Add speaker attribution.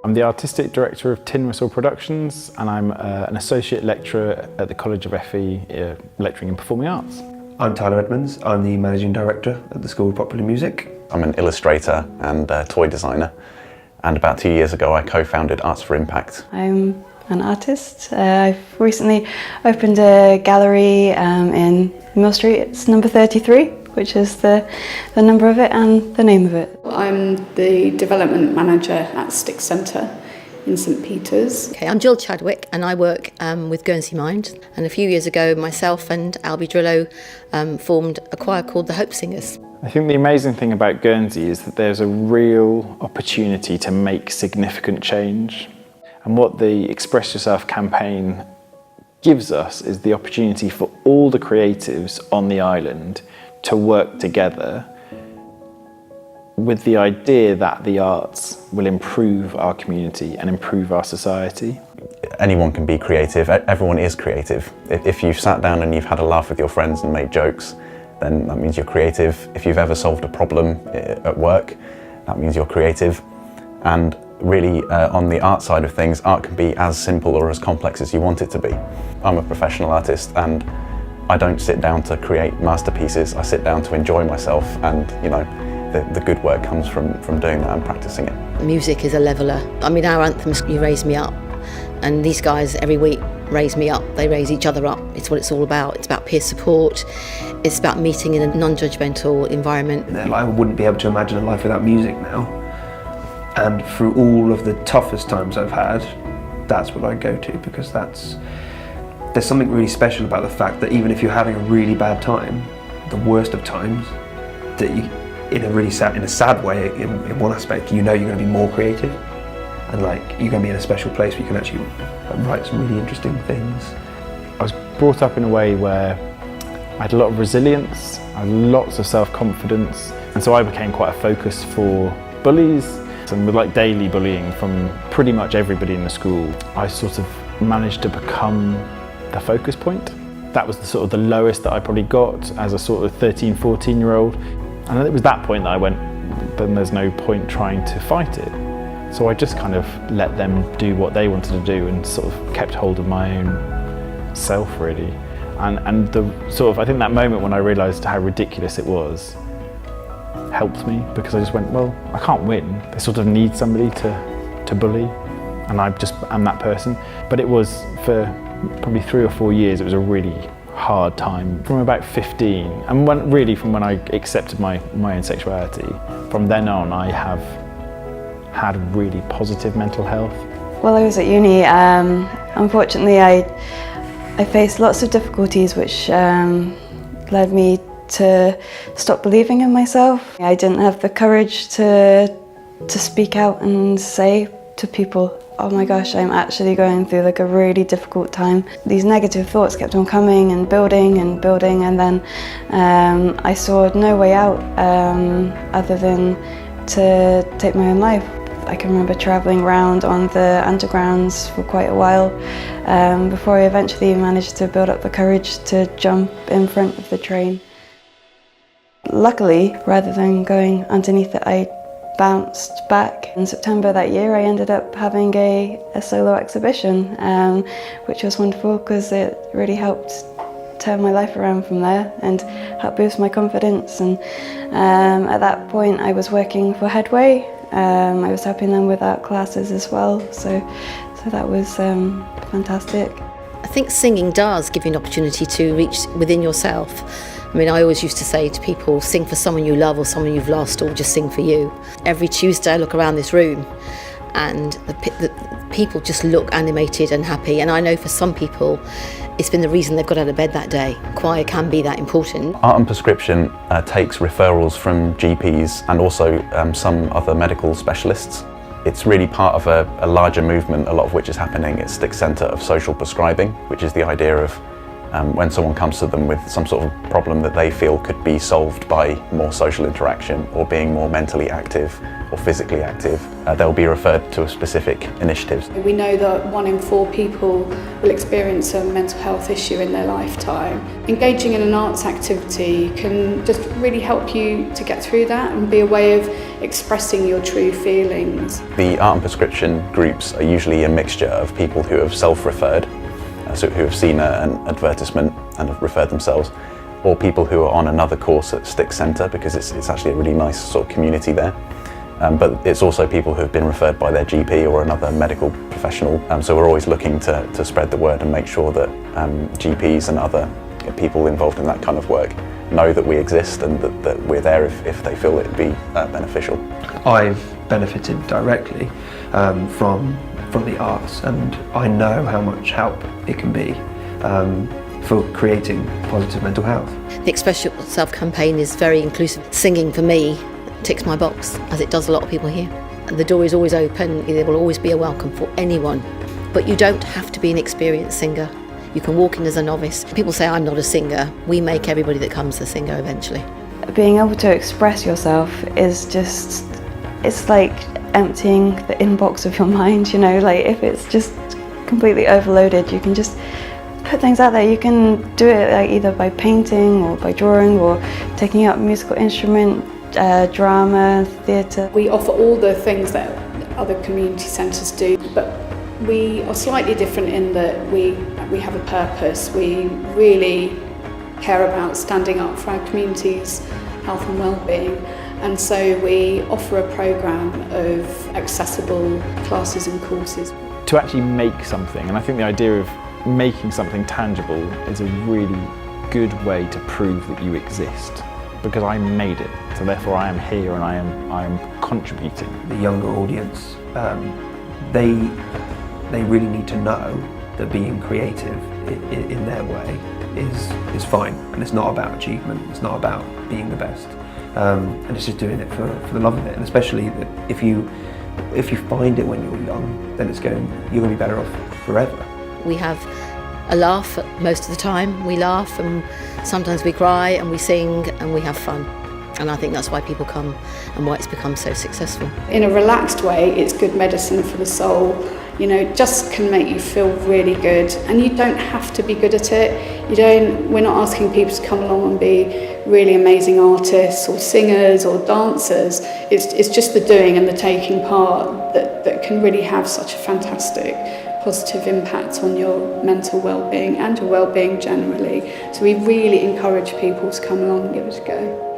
Speaker 1: I'm the Artistic Director of Tin Whistle Productions, and I'm an Associate Lecturer at the College of FE, lecturing in Performing Arts.
Speaker 2: I'm Tyler Edmonds. I'm the Managing Director at the School of Popular Music.
Speaker 3: I'm an illustrator and toy designer, and about 2 years ago I co-founded Arts for Impact.
Speaker 4: I'm an artist. I've recently opened a gallery in Mill Street. It's number 33, which is the number of it and the name of it.
Speaker 5: I'm the development manager at Stick Centre in St Peters.
Speaker 6: Okay, I'm Jill Chadwick and I work with Guernsey Mind, and a few years ago myself and Albie Drillo formed a choir called the Hope Singers.
Speaker 1: I think the amazing thing about Guernsey is that there's a real opportunity to make significant change, and what the Express Yourself campaign gives us is the opportunity for all the creatives on the island to work together with the idea that the arts will improve our community and improve our society.
Speaker 3: Anyone can be creative, everyone is creative. If you've sat down and you've had a laugh with your friends and made jokes, then that means you're creative. If you've ever solved a problem at work, that means you're creative. And really, on the art side of things, art can be as simple or as complex as you want it to be. I'm a professional artist and I don't sit down to create masterpieces, I sit down to enjoy myself, and the good work comes from doing that and practicing it.
Speaker 6: Music is a leveller. I mean, our anthems, You Raise Me Up, and these guys every week raise me up, they raise each other up. It's what it's all about. It's about peer support, it's about meeting in a non-judgmental environment.
Speaker 2: I wouldn't be able to imagine a life without music now. And through all of the toughest times I've had, that's what I go to, because there's something really special about the fact that even if you're having a really bad time, the worst of times, that you, in a sad way, in one aspect, you know you're going to be more creative, and you're going to be in a special place where you can actually write some really interesting things.
Speaker 1: I was brought up in a way where I had a lot of resilience, I had lots of self-confidence, and so I became quite a focus for bullies, and with daily bullying from pretty much everybody in the school. I sort of managed to become the focus point. That was the lowest that I probably got as a sort of 13, 14-year-old. And it was that point that I went, then there's no point trying to fight it. So I just kind of let them do what they wanted to do and sort of kept hold of my own self, really. And I think that moment when I realised how ridiculous it was helped me, because I just went, well, I can't win. They sort of need somebody to bully, and I just am that person. But it was, for probably 3 or 4 years, it was a really hard time. From about 15, and from when I accepted my own sexuality, from then on I have had really positive mental health.
Speaker 4: While I was at uni, unfortunately I faced lots of difficulties which led me to stop believing in myself. I didn't have the courage to speak out and say to people, oh my gosh, I'm actually going through a really difficult time. These negative thoughts kept on coming and building, and then I saw no way out other than to take my own life. I can remember travelling around on the undergrounds for quite a while before I eventually managed to build up the courage to jump in front of the train. Luckily, rather than going underneath it, I bounced back. In September that year, I ended up having a solo exhibition, which was wonderful because it really helped turn my life around from there and help boost my confidence. And at that point, I was working for Headway. I was helping them with art classes as well, so that was fantastic.
Speaker 6: I think singing does give you an opportunity to reach within yourself. I mean, I always used to say to people, sing for someone you love or someone you've lost, or just sing for you. Every Tuesday I look around this room and the people just look animated and happy, and I know for some people it's been the reason they've got out of bed that day. Choir can be that important.
Speaker 3: Art and Prescription takes referrals from GPs and also some other medical specialists. It's really part of a larger movement, a lot of which is happening at Stick Centre, of social prescribing, which is the idea of When someone comes to them with some sort of problem that they feel could be solved by more social interaction or being more mentally active or physically active, they'll be referred to specific initiatives.
Speaker 5: We know that 1 in 4 people will experience a mental health issue in their lifetime. Engaging in an arts activity can just really help you to get through that and be a way of expressing your true feelings.
Speaker 3: The art and prescription groups are usually a mixture of people who have self-referred, so who have seen an advertisement and have referred themselves, or people who are on another course at Sticks Centre, because it's actually a really nice sort of community there. But it's also people who have been referred by their GP or another medical professional. So we're always looking to spread the word and make sure that GPs and other people involved in that kind of work know that we exist and that we're there if they feel it'd be beneficial.
Speaker 2: I've benefited directly from the arts, and I know how much help it can be for creating positive mental health.
Speaker 6: The Express Yourself campaign is very inclusive. Singing for me ticks my box, as it does a lot of people here. The door is always open, there will always be a welcome for anyone. But you don't have to be an experienced singer. You can walk in as a novice. People say I'm not a singer. We make everybody that comes a singer eventually.
Speaker 4: Being able to express yourself is just, it's like emptying the inbox of your mind, you know, like if it's just completely overloaded, you can just put things out there. You can do it like either by painting or by drawing or taking up a musical instrument, drama, theatre.
Speaker 5: We offer all the things that other community centres do, but we are slightly different in that we have a purpose. We really care about standing up for our community's health and well-being, and so we offer a programme of accessible classes and courses.
Speaker 1: To actually make something, and I think the idea of making something tangible is a really good way to prove that you exist, because I made it, so therefore I am here and I am contributing.
Speaker 2: The younger audience, they really need to know that being creative in their way is fine, and it's not about achievement, it's not about being the best, and it's just doing it for the love of it. And especially that if you find it when you're young, then you're going to be better off forever.
Speaker 6: We have a laugh most of the time. We laugh and sometimes we cry and we sing and we have fun. And I think that's why people come and why it's become so successful.
Speaker 5: In a relaxed way, it's good medicine for the soul. You know, it just can make you feel really good, and you don't have to be good at it. We're not asking people to come along and be really amazing artists or singers or dancers. It's just the doing and the taking part that can really have such a fantastic positive impact on your mental well-being and your well-being generally. So we really encourage people to come along and give it a go.